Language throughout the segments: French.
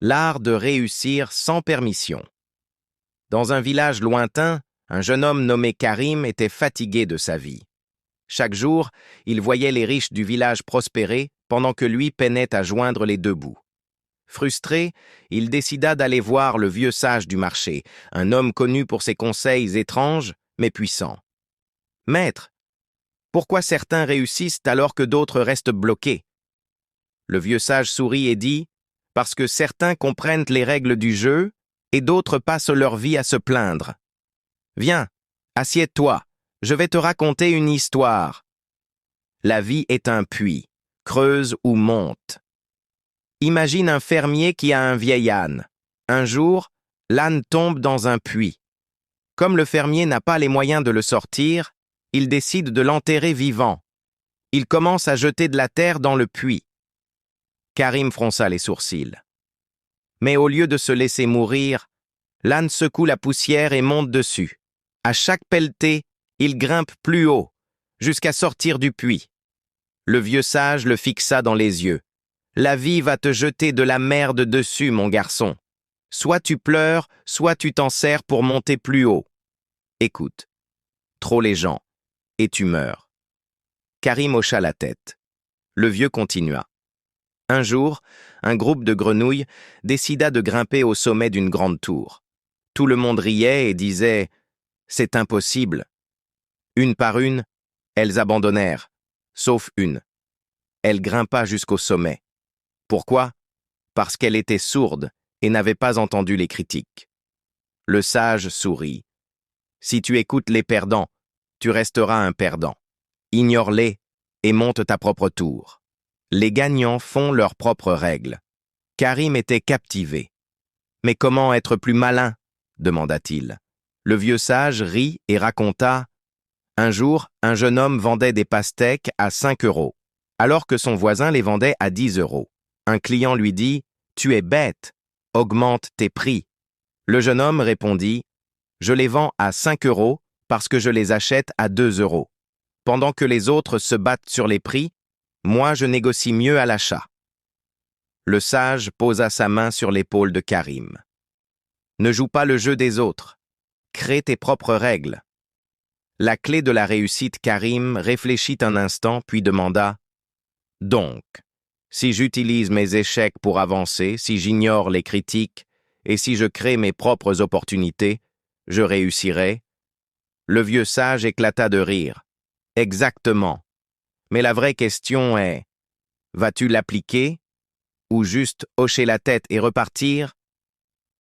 L'art de réussir sans permission. Dans un village lointain, un jeune homme nommé Karim était fatigué de sa vie. Chaque jour, il voyait les riches du village prospérer pendant que lui peinait à joindre les deux bouts. Frustré, il décida d'aller voir le vieux sage du marché, un homme connu pour ses conseils étranges mais puissants. « Maître, pourquoi certains réussissent alors que d'autres restent bloqués ?» Le vieux sage sourit et dit « Parce que certains comprennent les règles du jeu et d'autres passent leur vie à se plaindre. Viens, assieds-toi, je vais te raconter une histoire. La vie est un puits, creuse ou monte. Imagine un fermier qui a un vieil âne. Un jour, l'âne tombe dans un puits. Comme le fermier n'a pas les moyens de le sortir, il décide de l'enterrer vivant. Il commence à jeter de la terre dans le puits. Karim fronça les sourcils. Mais au lieu de se laisser mourir, l'âne secoue la poussière et monte dessus. À chaque pelletée, il grimpe plus haut, jusqu'à sortir du puits. Le vieux sage le fixa dans les yeux. « La vie va te jeter de la merde dessus, mon garçon. Soit tu pleures, soit tu t'en sers pour monter plus haut. Écoute, trop les gens, et tu meurs. » Karim hocha la tête. Le vieux continua. Un jour, un groupe de grenouilles décida de grimper au sommet d'une grande tour. Tout le monde riait et disait « C'est impossible ». Une par une, elles abandonnèrent, sauf une. Elle grimpa jusqu'au sommet. Pourquoi? Parce qu'elle était sourde et n'avait pas entendu les critiques. Le sage sourit. Si tu écoutes les perdants, tu resteras un perdant. Ignore-les et monte ta propre tour. Les gagnants font leurs propres règles. Karim était captivé. « Mais comment être plus malin ?» demanda-t-il. Le vieux sage rit et raconta « Un jour, un jeune homme vendait des pastèques à 5 €, alors que son voisin les vendait à 10 €. Un client lui dit « Tu es bête, augmente tes prix. » Le jeune homme répondit « Je les vends à 5 € parce que je les achète à 2 €. Pendant que les autres se battent sur les prix, moi je négocie mieux à l'achat. » Le sage posa sa main sur l'épaule de Karim. « Ne joue pas le jeu des autres. Crée tes propres règles. » La clé de la réussite, Karim réfléchit un instant puis demanda « Donc, si j'utilise mes échecs pour avancer, si j'ignore les critiques et si je crée mes propres opportunités, je réussirai ?» Le vieux sage éclata de rire. « Exactement. Mais la vraie question est, vas-tu l'appliquer ou juste hocher la tête et repartir ?»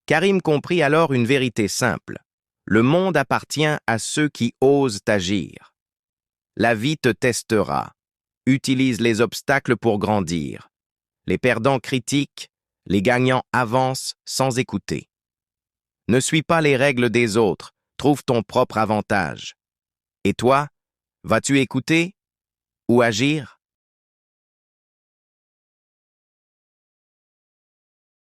Karim comprit alors une vérité simple. Le monde appartient à ceux qui osent agir. La vie te testera. Utilise les obstacles pour grandir. Les perdants critiquent, les gagnants avancent sans écouter. Ne suis pas les règles des autres, trouve ton propre avantage. Et toi, vas-tu écouter ou agir ?